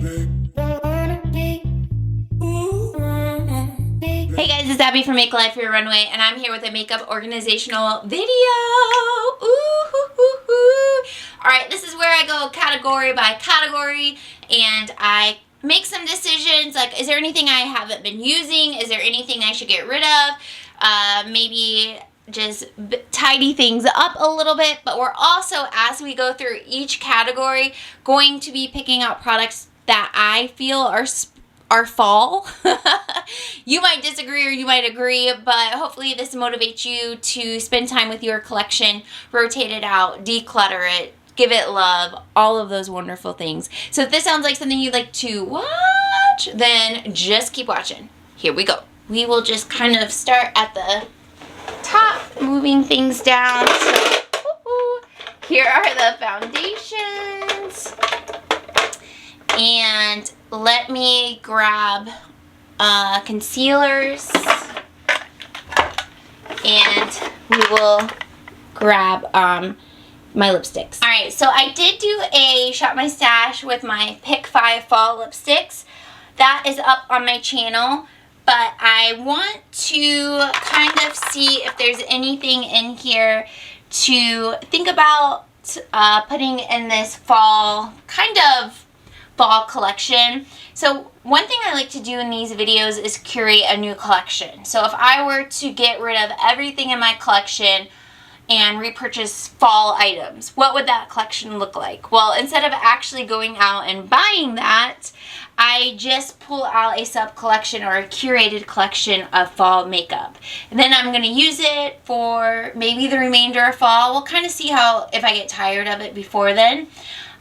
Hey guys, it's Abbie from Make Life Your Runway, and I'm here with a makeup organizational video. Alright, this is where I go category by category, and I make some decisions, like is there anything I haven't been using? Is there anything I should get rid of? Maybe just tidy things up a little bit, but we're also, as we go through each category, going to be picking out products that I feel are fall. You might disagree or you might agree, but hopefully this motivates you to spend time with your collection, rotate it out, declutter it, give it love, all of those wonderful things. So if this sounds like something you'd like to watch, then just keep watching. Here we go. We will just kind of start at the top, moving things down. So, here are the foundations. And let me grab concealers, and we will grab my lipsticks. Alright, so I did do a Shop My Stash with my Pick 5 Fall lipsticks. That is up on my channel, but I want to kind of see if there's anything in here to think about putting in this fall, kind of fall collection. So one thing I like to do in these videos is curate a new collection. So if I were to get rid of everything in my collection and repurchase fall items, what would that collection look like? Well, instead of actually going out and buying that, I just pull out a sub-collection or a curated collection of fall makeup. And then I'm going to use it for maybe the remainder of fall. We'll kind of see how, if I get tired of it before then.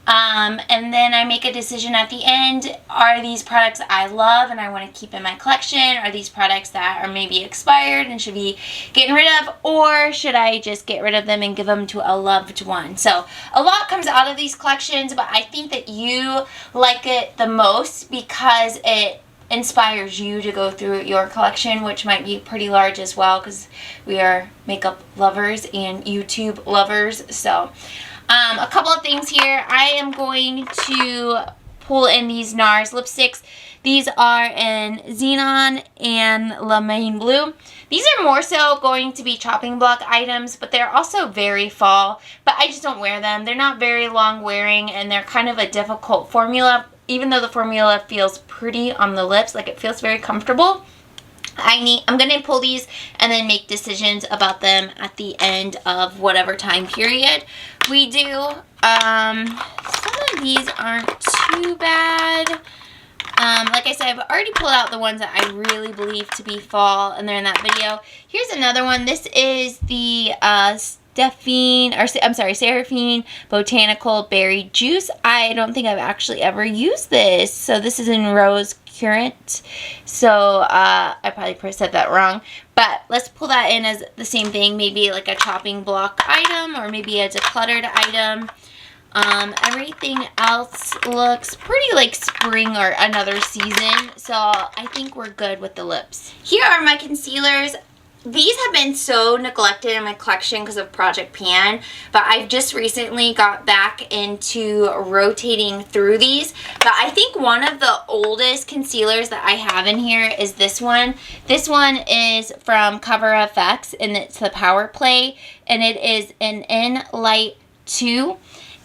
And then I make a decision at the end. Are these products I love and I want to keep in my collection? Are these products that are maybe expired and should be getting rid of? Or should I just get rid of them and give them to a loved one? So a lot comes out of these collections, but I think that you like it the most because it inspires you to go through your collection, which might be pretty large as well because we are makeup lovers and YouTube lovers. So a couple of things here. I am going to pull in these NARS lipsticks. These are in Xenon and La Main Blue. These are more so going to be chopping block items, but they're also very fall. But I just don't wear them. They're not very long wearing, and they're kind of a difficult formula. Even though the formula feels pretty on the lips, like it feels very comfortable. I'm going to pull these and then make decisions about them at the end of whatever time period we do. Some of these aren't too bad. Like I said, I've already pulled out the ones that I really believe to be fall, and they're in that video. Here's another one. This is the Seraphine Botanical Berry Juice. I don't think I've actually ever used this. So this is in Rose Current. So I probably said that wrong. But let's pull that in as the same thing. Maybe like a chopping block item, or maybe a decluttered item. Everything else looks pretty like spring or another season. So I think we're good with the lips. Here are my concealers. These have been so neglected in my collection because of Project Pan, but I've just recently got back into rotating through these. But I think one of the oldest concealers that I have in here is this one. This one is from Cover FX, and it's the Power Play, and it is an In Light 2.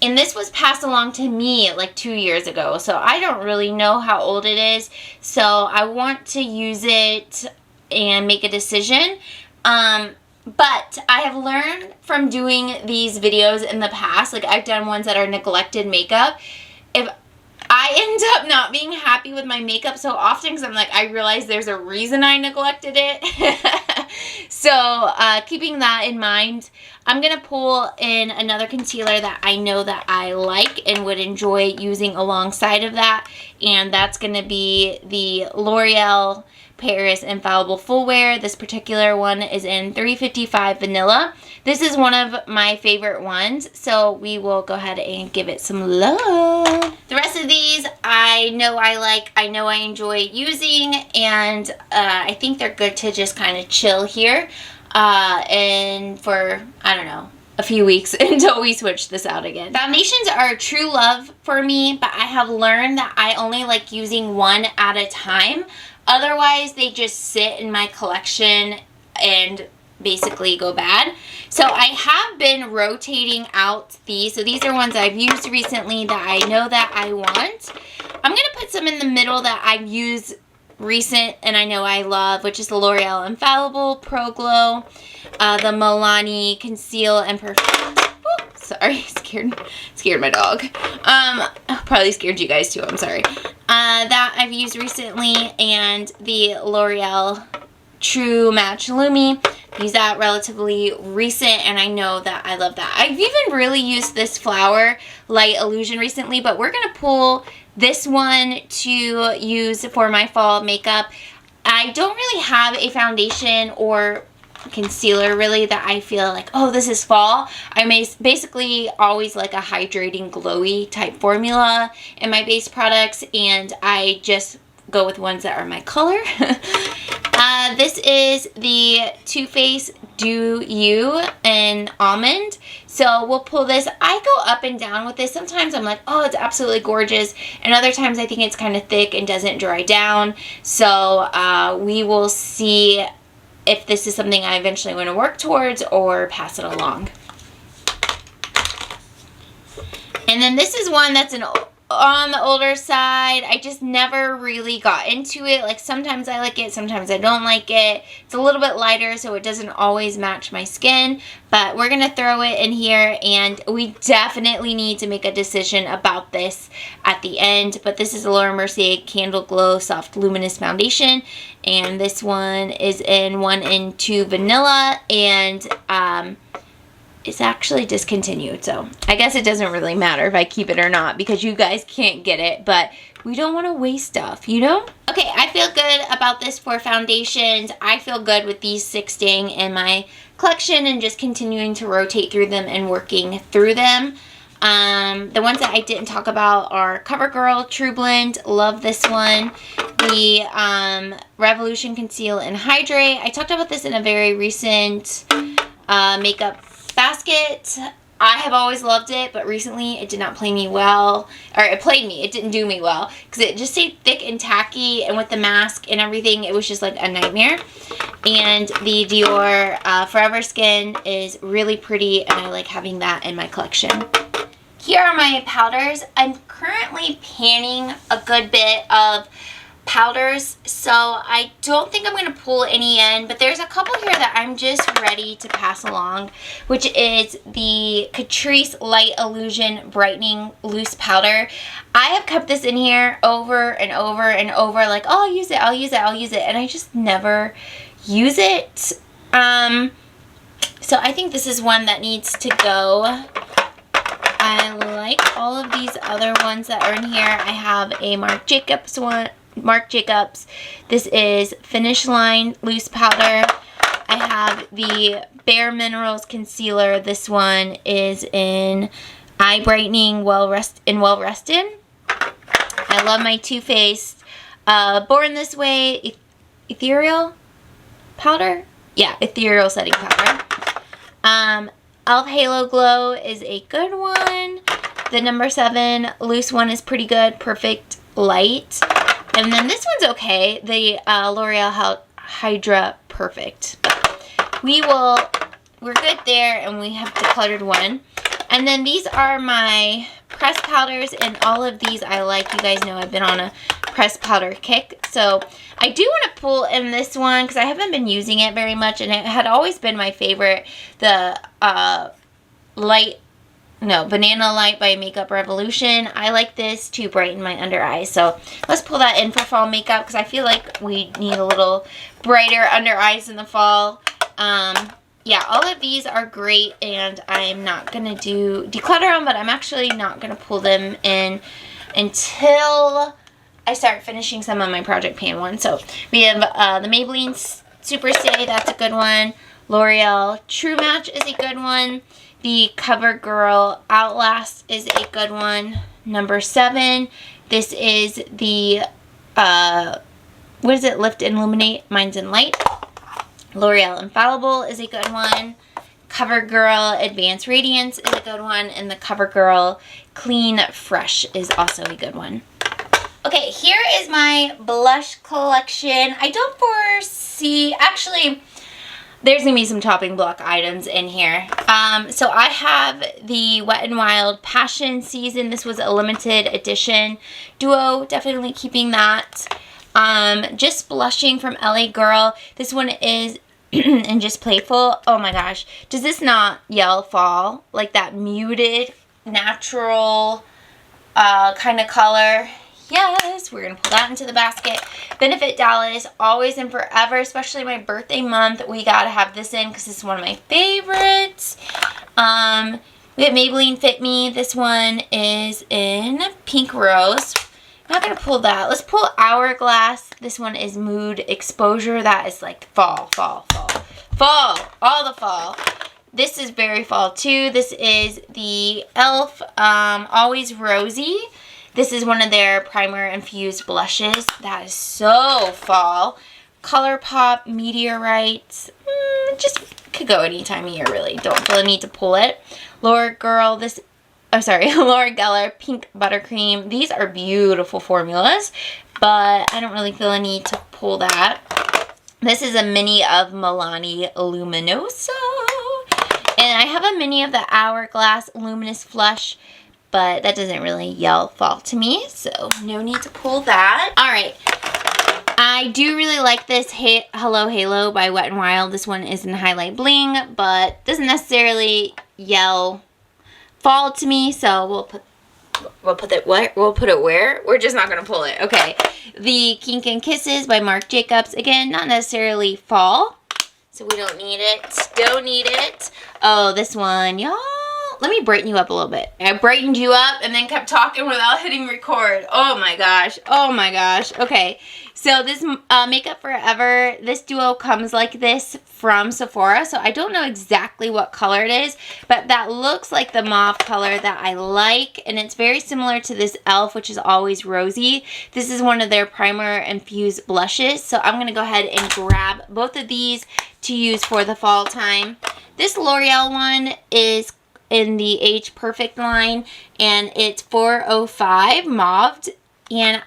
And this was passed along to me like 2 years ago, so I don't really know how old it is. So I want to use it and make a decision. But I have learned from doing these videos in the past, like I've done ones that are neglected makeup, if I end up not being happy with my makeup so often because I'm like, I realize there's a reason I neglected it. So keeping that in mind, I'm going to pull in another concealer that I know that I like and would enjoy using alongside of that, and that's going to be the L'Oreal Paris Infallible Full Wear. This particular one is in 355 Vanilla. This is one of my favorite ones, so we will go ahead and give it some love. The rest of these I know I like, I know I enjoy using, and I think they're good to just kind of chill here and for, I don't know, a few weeks until we switch this out again. Foundations are a true love for me, but I have learned that I only like using one at a time. Otherwise, they just sit in my collection and basically go bad. So I have been rotating out these. So these are ones I've used recently that I know that I want. I'm going to put some in the middle that I've used recent and I know I love, which is the L'Oreal Infallible Pro Glow, the Milani Conceal and Perfect. Sorry, scared my dog. Probably scared you guys too, I'm sorry. That I've used recently, and the L'Oreal True Match Lumi. Use that relatively recent, and I know that I love that. I've even really used this Flower Light Illusion recently, but we're going to pull this one to use for my fall makeup. I don't really have a foundation or concealer really that I feel like, oh, this is fall. I basically always like a hydrating glowy type formula in my base products, and I just go with ones that are my color. This is the Too Faced Do You in Almond. So we'll pull this. I go up and down with this. Sometimes I'm like, oh, it's absolutely gorgeous. And other times I think it's kind of thick and doesn't dry down. So we will see if this is something I eventually want to work towards or pass it along. And then this is one that's on the older side. I just never really got into it. Like sometimes I like it, sometimes I don't like it. It's a little bit lighter, so it doesn't always match my skin, but we're gonna throw it in here, and we definitely need to make a decision about this at the end. But this is the Laura Mercier Candle Glow Soft Luminous Foundation, and this one is in 1 in 2 vanilla, and it's actually discontinued, so I guess it doesn't really matter if I keep it or not because you guys can't get it, but we don't want to waste stuff, you know? Okay, I feel good about this for foundations. I feel good with these 6 staying in my collection and just continuing to rotate through them and working through them. The ones that I didn't talk about are CoverGirl True Blend. Love this one. The Revolution Conceal and Hydrate. I talked about this in a very recent makeup basket. I have always loved it, but recently it did not play me well, or it played me. It didn't do me well because it just stayed thick and tacky, and with the mask and everything, it was just like a nightmare. And the Dior Forever Skin is really pretty, and I like having that in my collection. Here are my powders. I'm currently panning a good bit of powders, so I don't think I'm going to pull any in, but there's a couple here that I'm just ready to pass along, which is the Catrice Light Illusion Brightening Loose Powder. I have kept this in here over and over and over, like, oh, I'll use it, I'll use it, I'll use it, and I just never use it. So I think this is one that needs to go. I like all of these other ones that are in here. I have a Marc Jacobs one. This is Finish Line Loose Powder. I have the Bare Minerals Concealer. This one is in Eye Brightening Well Rested. I love my Too Faced Born This Way Ethereal Powder. Yeah, Ethereal Setting Powder. e.l.f. Halo Glow is a good one. The number 7 loose one is pretty good. Perfect Light. And then this one's okay, the L'Oreal Hydra Perfect. We're good there, and we have decluttered one. And then these are my pressed powders, and all of these I like. You guys know I've been on a pressed powder kick. So I do want to pull in this one because I haven't been using it very much, and it had always been my favorite. The Banana Light by Makeup Revolution. I like this to brighten my under eyes. So let's pull that in for fall makeup because I feel like we need a little brighter under eyes in the fall. Yeah, all of these are great, and I'm not going to declutter them, but I'm actually not going to pull them in until I start finishing some of my Project Pan ones. So we have the Maybelline Super Stay. That's a good one. L'Oreal True Match is a good one. The CoverGirl Outlast is a good one. Number 7. This is the, what is it? Lift and Illuminate. Mine's in Light. L'Oreal Infallible is a good one. CoverGirl Advanced Radiance is a good one, and the CoverGirl Clean Fresh is also a good one. Okay, here is my blush collection. I don't foresee, actually, there's going to be some chopping block items in here. So I have the Wet n Wild Passion Season. This was a limited edition duo. Definitely keeping that. Just Blushing from LA Girl. This one is and Just Playful. Oh my gosh. Does this not yell fall? Like that muted, natural kind of color. Yes, we're going to pull that into the basket. Benefit Dallas, Always and Forever, especially my birthday month. We got to have this in because this is one of my favorites. We have Maybelline Fit Me. This one is in Pink Rose. I'm not going to pull that. Let's pull Hourglass. This one is Mood Exposure. That is like fall, fall, fall. Fall. All the fall. This is very fall too. This is the e.l.f. Always Rosy. This is one of their primer infused blushes. That is so fall. ColourPop Meteorite. Just could go any time of year, really. Don't feel the need to pull it. Laura Geller Pink Buttercream. These are beautiful formulas, but I don't really feel a need to pull that. This is a mini of Milani Luminoso. And I have a mini of the Hourglass Luminous Flush, but that doesn't really yell fall to me, so no need to pull that. All right. I do really like this Hello Halo by Wet n Wild. This one is in Highlight Bling, but doesn't necessarily yell fall to me, so we'll put it where? We're just not going to pull it. Okay. The Kink and Kisses by Marc Jacobs. Again, not necessarily fall, so we don't need it. Don't need it. Oh, this one, y'all. Let me brighten you up a little bit. I brightened you up and then kept talking without hitting record. Oh my gosh. Oh my gosh. Okay. So this Makeup Forever, this duo comes like this from Sephora. So I don't know exactly what color it is, but that looks like the mauve color that I like. And it's very similar to this e.l.f., which is Always Rosy. This is one of their primer infused blushes. So I'm going to go ahead and grab both of these to use for the fall time. This L'Oreal one is in the Age Perfect line, and it's 405 mauved, and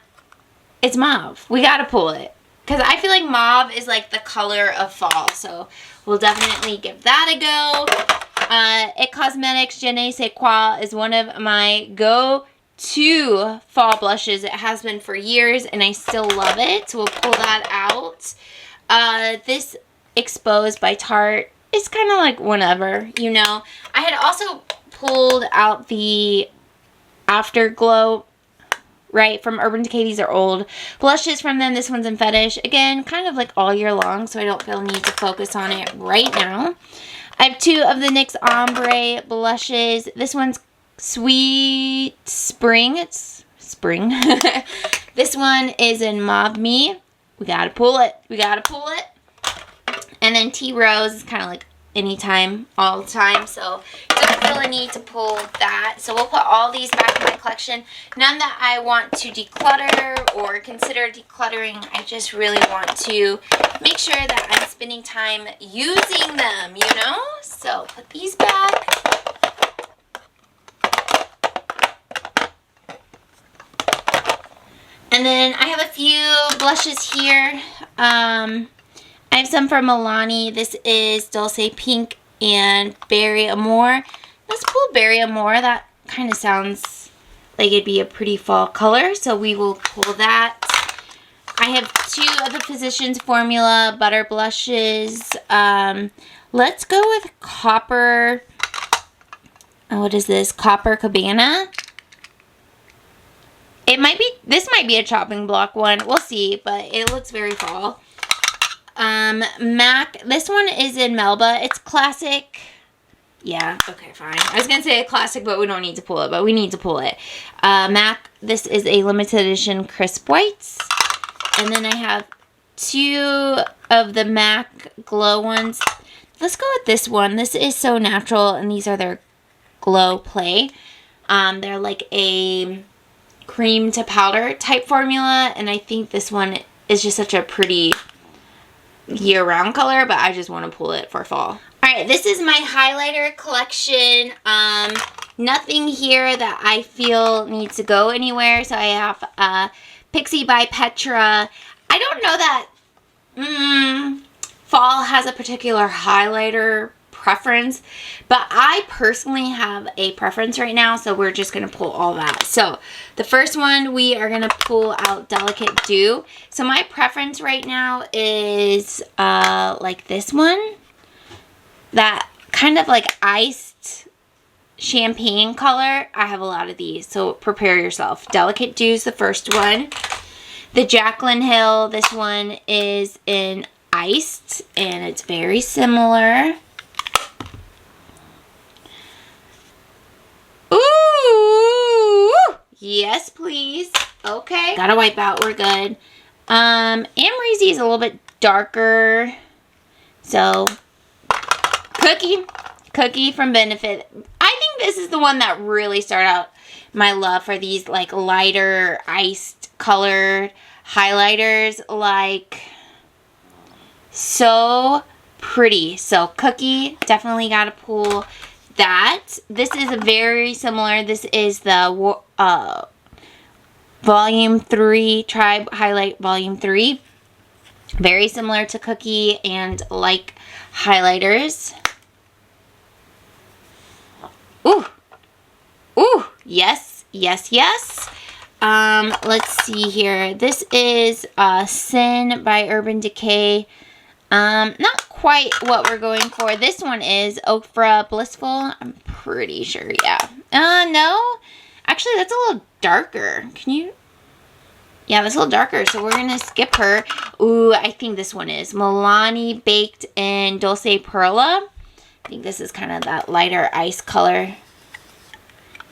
it's mauve. We gotta pull it because I feel like mauve is like the color of fall, so we'll definitely give that a go. It Cosmetics Je ne sais quoi is one of my go-to fall blushes. It has been for years, and I still love it, so we'll pull that out. This Exposed by Tarte. It's kind of like whenever, you know. I had also pulled out the Afterglow, right, from Urban Decay. These are old blushes from them. This one's in Fetish. Again, kind of like all year long, so I don't feel a need to focus on it right now. I have two of the NYX Ombre blushes. This one's Sweet Spring. It's spring. This one is in Mauve Me. We gotta pull it. We gotta pull it. And then Tea Rose is kind of like anytime, all the time. So don't feel a need to pull that. So we'll put all these back in my collection. None that I want to declutter or consider decluttering. I just really want to make sure that I'm spending time using them, you know? So put these back. And then I have a few blushes here. I have some from Milani. This is Dulce Pink and Berry Amore. Let's pull Berry Amore. That kind of sounds like it'd be a pretty fall color, so we will pull that. I have two of the Physicians Formula Butter Blushes. Let's go with Copper. Oh, what is this? Copper Cabana. This might be a chopping block one. We'll see, but it looks very fall. MAC, this one is in Melba. It's classic. Yeah, okay, fine. I was gonna say a classic, but we don't need to pull it, but we need to pull it. MAC, this is a limited edition Crisp Whites. And then I have two of the MAC Glow ones. Let's go with this one. This is So Natural, and these are their Glow Play. They're like a cream to powder type formula, and I think this one is just such a pretty year-round color, but I just want to pull it for fall. Alright, Alright, this is my highlighter collection. Nothing here that I feel needs to go anywhere. So I have Pixie by Petra. I don't know that fall has a particular highlighter preference, but I personally have a preference right now, so we're just going to pull all that. So the first one, we are going to pull out Delicate Dew. So my preference right now is like this one. That kind of like iced champagne color. I have a lot of these, so prepare yourself. Delicate Dew's the first one. The Jaclyn Hill, this one is in iced, and it's very similar. Ooh! Yes, please. Okay. Gotta wipe out. We're good. Amrezy is a little bit darker. So, Cookie from Benefit. I think this is the one that really started out my love for these like lighter iced colored highlighters. Like, so pretty. So Cookie, definitely gotta pull that. This is very similar. This is the Volume 3 Tribe Highlight Volume 3. Very similar to Cookie and like highlighters. Ooh. Ooh. Yes. Yes, yes. Let's see here. This is Sin by Urban Decay. Not quite what we're going for. This one is Ofra Blissful. I'm pretty sure, yeah. No. Actually, that's a little darker. Can you? Yeah, that's a little darker, so we're going to skip her. Ooh, I think this one is Milani Baked in Dulce Perla. I think this is kind of that lighter ice color.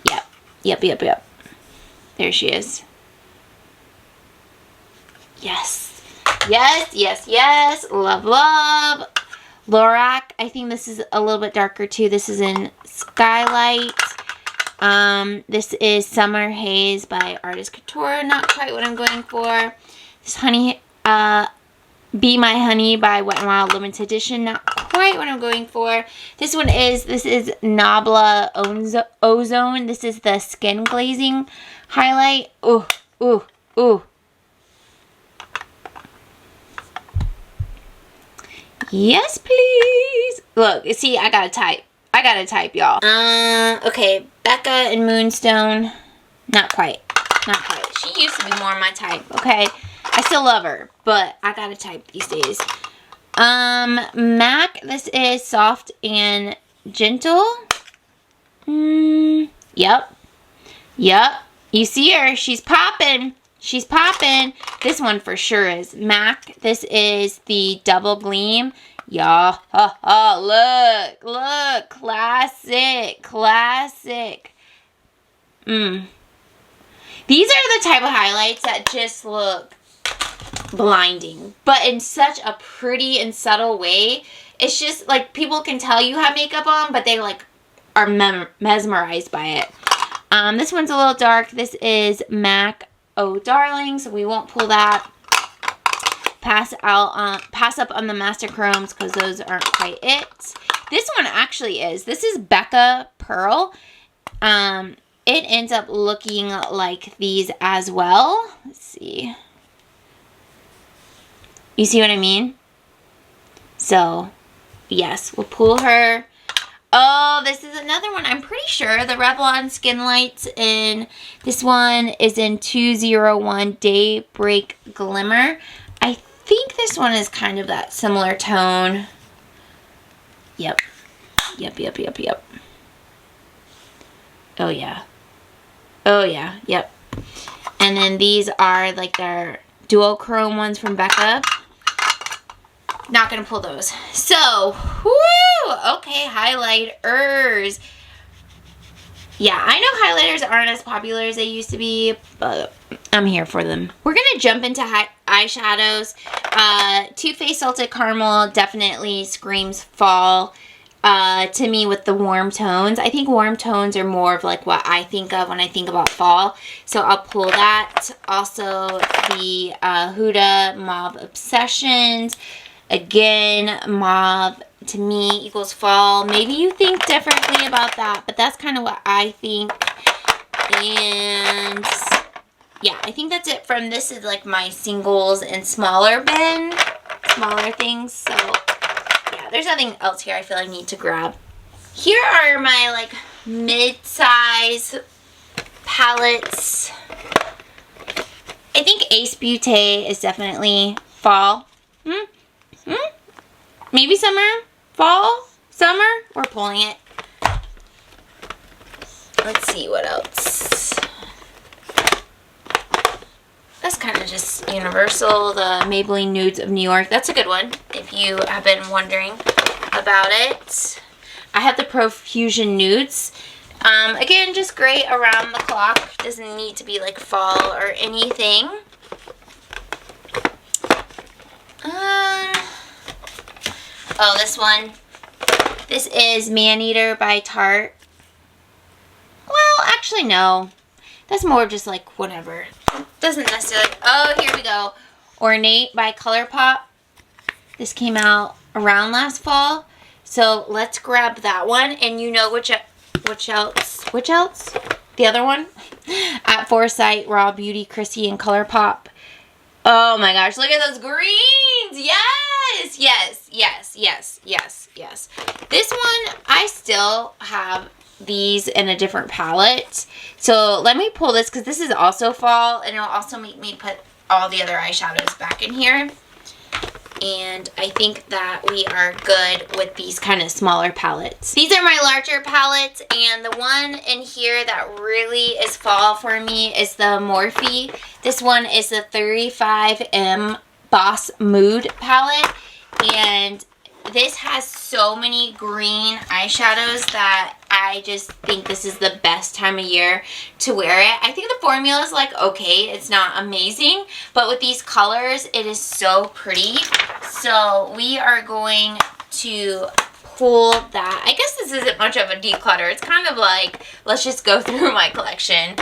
Yep. Yep, yep, yep. There she is. Yes. Yes, yes, yes. Love, love. Lorac. I think this is a little bit darker too. This is in Skylight. This is Summer Haze by Artist Couture. Not quite what I'm going for. This Honey, Be My Honey by Wet n Wild Limited Edition. Not quite what I'm going for. This is Nabla Ozone. This is the Skin Glazing highlight. Ooh, ooh, ooh. Yes, please. Look, see, I gotta type. I gotta type, y'all. Okay, Becca and Moonstone. Not quite. Not quite. She used to be more my type, okay? I still love her, but I gotta type these days. MAC, this is Soft and Gentle. Yep. Yep. You see her. She's popping. She's popping. This one for sure is MAC. This is the Double Gleam. Y'all. Look. Look. Classic. Classic. These are the type of highlights that just look blinding, but in such a pretty and subtle way. It's just like people can tell you have makeup on, but they like are mesmerized by it. This one's a little dark. This is MAC Oh Darling, so we won't pull that. Pass up on the Master Chromes because those aren't quite it. This one actually is. This is Becca Pearl. It ends up looking like these as well. Let's see. You see what I mean? So, yes, we'll pull her. Oh, this is another one. I'm pretty sure the Revlon Skin Lights in this one is in 201 Daybreak Glimmer. I think this one is kind of that similar tone. Yep. Yep, yep, yep, yep. Oh, yeah. Oh, yeah. Yep. And then these are like their dual chrome ones from Becca. Not going to pull those. So, whoo! Okay, highlighters. Yeah, I know highlighters aren't as popular as they used to be, but I'm here for them. We're going to jump into eyeshadows. Too Faced Salted Caramel definitely screams fall to me with the warm tones. I think warm tones are more of like what I think of when I think about fall. So I'll pull that. Also, the Huda Mauve Obsessions. Again, mauve to me equals fall. Maybe you think differently about that, but that's kind of what I think. And yeah, I think that's it from this is like my singles and smaller bin, smaller things. So yeah, there's nothing else here I feel I need to grab. Here are my like mid-size palettes. I think Ace Beauté is definitely fall. Maybe summer, fall, summer. We're pulling it. Let's see what else. That's kind of just universal. The Maybelline Nudes of New York. That's a good one if you have been wondering about it. I have the Profusion Nudes. Again, just great around the clock. Doesn't need to be like fall or anything. Oh, this one. This is Maneater by Tarte. Well, actually, no. That's more just like whatever. Doesn't necessarily... Oh, here we go. Ornate by ColourPop. This came out around last fall. So let's grab that one. And you know which else? The other one? At Foresight, Raw Beauty, Chrissy, and ColourPop. Oh my gosh, look at those greens. Yes, yes, yes, yes, yes, yes. This one, I still have these in a different palette. So let me pull this because this is also fall, and it'll also make me put all the other eyeshadows back in here. And I think that we are good with these kind of smaller palettes. These are my larger palettes, and the one in here that really is fall for me is the Morphe. This one is the 35M Boss Mood palette, and this has so many green eyeshadows that I just think this is the best time of year to wear it. I think the formula is like okay, it's not amazing, but with these colors, it is so pretty. So we are going to pull that. I guess this isn't much of a declutter. It's kind of like, let's just go through my collection.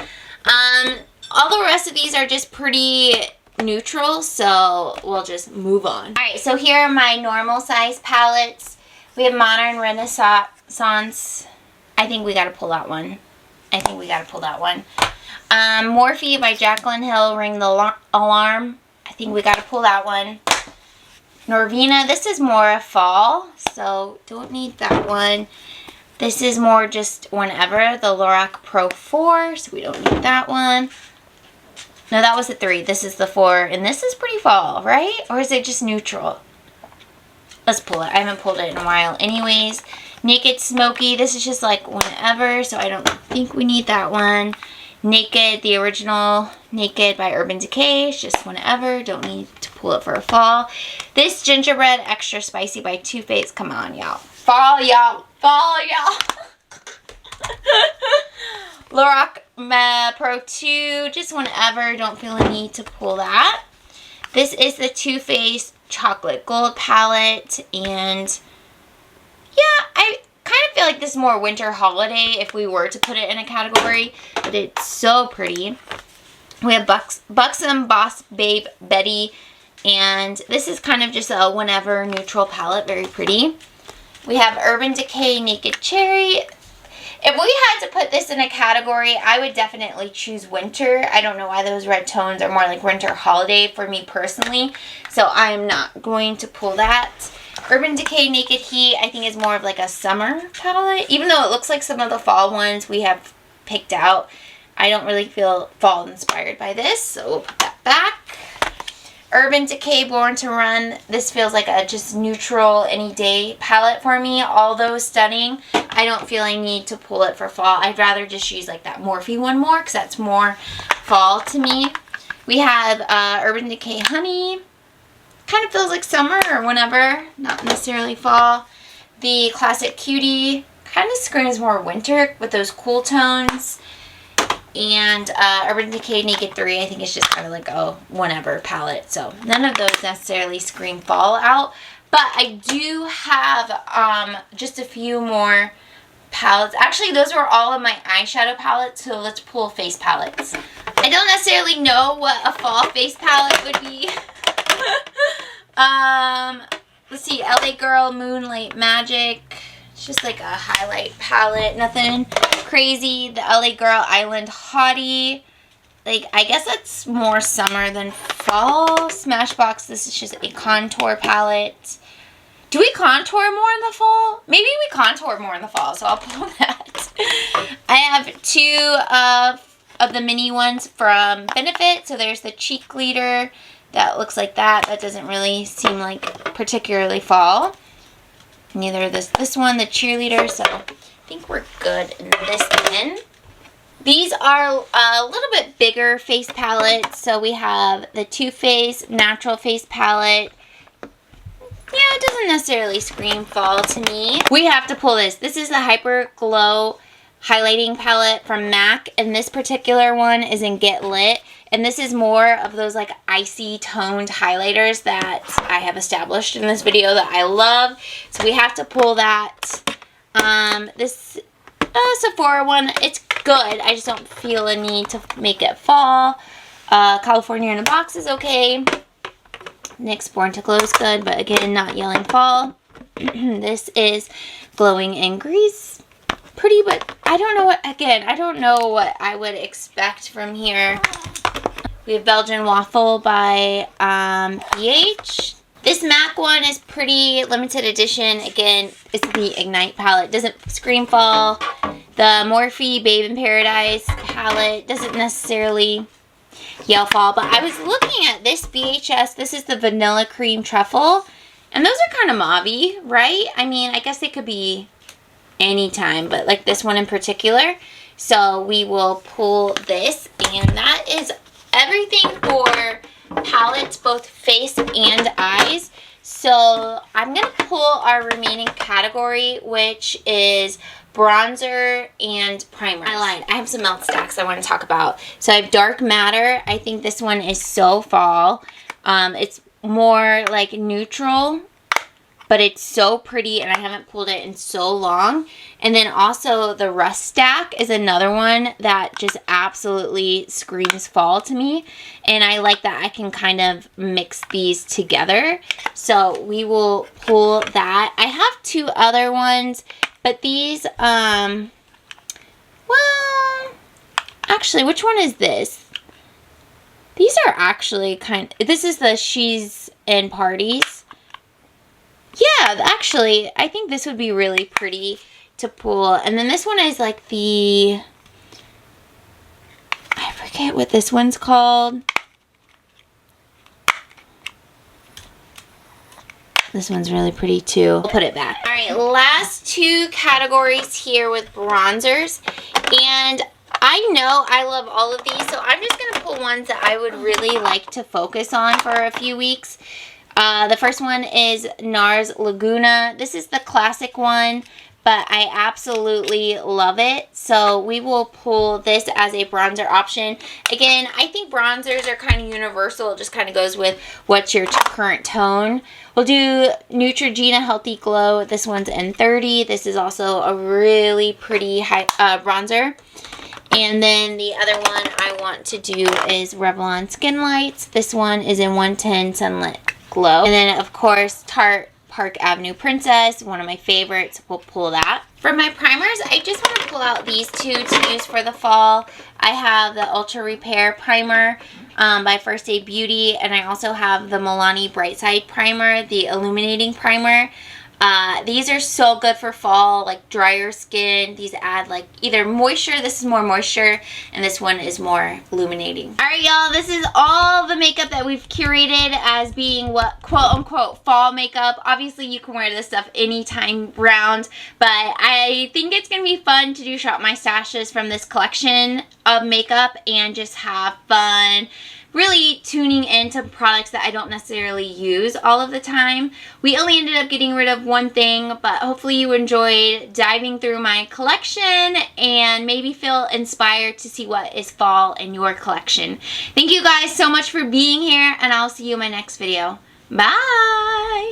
All the rest of these are just pretty neutral, so we'll just move on. Alright, so here are my normal size palettes. We have Modern Renaissance. I think we gotta pull that one. Morphe by Jaclyn Hill, Ring the Alarm. I think we gotta pull that one. Norvina, this is more a fall, so don't need that one. This is more just whenever, the Lorac Pro 4, so we don't need that one. No, that was the 3. This is the 4, and this is pretty fall, right? Or is it just neutral? Let's pull it. I haven't pulled it in a while anyways. Naked Smoky, this is just like whenever, so I don't think we need that one. Naked, the original Naked by Urban Decay, it's just whenever, don't need to pull it for a fall. This Gingerbread Extra Spicy by Too Faced, come on y'all. Fall y'all, Lorac Pro 2, just whenever, don't feel a need to pull that. This is the Too Faced Chocolate Gold palette, and yeah, I kind of feel like this is more winter holiday if we were to put it in a category, but it's so pretty. We have Buxom Boss Babe Betty, and this is kind of just a whenever neutral palette, very pretty. We have Urban Decay Naked Cherry. If we had to put this in a category, I would definitely choose winter. I don't know why those red tones are more like winter holiday for me personally, so I am not going to pull that. Urban Decay Naked Heat, I think is more of like a summer palette. Even though it looks like some of the fall ones we have picked out, I don't really feel fall inspired by this, so we'll put that back. Urban Decay Born to Run, this feels like a just neutral any day palette for me. Although stunning, I don't feel I need to pull it for fall. I'd rather just use like that Morphe one more because that's more fall to me. We have Urban Decay Honey. Kind of feels like summer or whenever, not necessarily fall. The Classic Cutie kind of screams more winter with those cool tones. And Urban Decay Naked 3, I think it's just kind of like a whenever palette. So none of those necessarily scream fall out. But I do have just a few more palettes. Actually, those were all of my eyeshadow palettes. So let's pull face palettes. I don't necessarily know what a fall face palette would be. let's see, LA Girl Moonlight Magic. It's just like a highlight palette. Nothing crazy. The LA Girl Island Hottie. Like, I guess that's more summer than fall. Smashbox, this is just a contour palette. Do we contour more in the fall? Maybe we contour more in the fall, so I'll pull that. I have two of the mini ones from Benefit. So there's the cheek leader that looks like that. That doesn't really seem like particularly fall. Neither this one, the cheerleader. So I think we're good in this end. These are a little bit bigger face palettes. So we have the Too Faced Natural Face Palette. Yeah, it doesn't necessarily scream fall to me. We have to pull this. This is the Hyper Glow highlighting palette from MAC, and this particular one is in Get Lit, and this is more of those like icy toned highlighters that I have established in this video that I love. So we have to pull that. This Sephora one, it's good. I just don't feel a need to make it fall. California in a Box is okay. NYX Born to Glow is good, but again, not yelling fall. This is Glowing in Grease. Pretty, but I don't know what, again, I don't know what I would expect from here. We have Belgian Waffle by BH. This MAC one is pretty limited edition. Again, it's the Ignite palette. Doesn't scream fall. The Morphe Babe in Paradise palette doesn't necessarily yell fall, but I was looking at this BHS. This is the Vanilla Cream Truffle, and those are kind of mauve-y, right? I mean, I guess they could be anytime, but like this one in particular. So we will pull this, and that is everything for palettes, both face and eyes. So I'm gonna pull our remaining category, which is bronzer and primer. I lied. I have some melt stacks I want to talk about. So I have Dark Matter. I think this one is so fall. It's more like neutral, but it's so pretty, and I haven't pulled it in so long. And then also the Rust Stack is another one that just absolutely screams fall to me. And I like that I can kind of mix these together. So we will pull that. I have two other ones, but these, well, actually, which one is this? These are actually this is the She's in Parties. Yeah, actually, I think this would be really pretty to pull. And then this one is like the, I forget what this one's called. This one's really pretty too. I'll put it back. All right, last two categories here with bronzers. And I know I love all of these, so I'm just going to pull ones that I would really like to focus on for a few weeks. The first one is NARS Laguna. This is the classic one, but I absolutely love it. So we will pull this as a bronzer option. Again, I think bronzers are kind of universal. It just kind of goes with what's your current tone. We'll do Neutrogena Healthy Glow. This one's N30. This is also a really pretty bronzer. And then the other one I want to do is Revlon Skin Lights. This one is in 110 Sunlit Glow. And then, of course, Tarte Park Avenue Princess, one of my favorites. We'll pull that. For my primers, I just want to pull out these two to use for the fall. I have the Ultra Repair Primer by First Aid Beauty, and I also have the Milani Brightside Primer, the Illuminating Primer. These are so good for fall, like drier skin. These add like either moisture, this is more moisture, and this one is more illuminating. Alright y'all, this is all the makeup that we've curated as being what quote unquote fall makeup. Obviously you can wear this stuff anytime round, but I think it's going to be fun to do Shop My Stashes from this collection of makeup and just have fun. Really tuning into products that I don't necessarily use all of the time. We only ended up getting rid of one thing, but hopefully you enjoyed diving through my collection and maybe feel inspired to see what is fall in your collection. Thank you guys so much for being here, and I'll see you in my next video. Bye!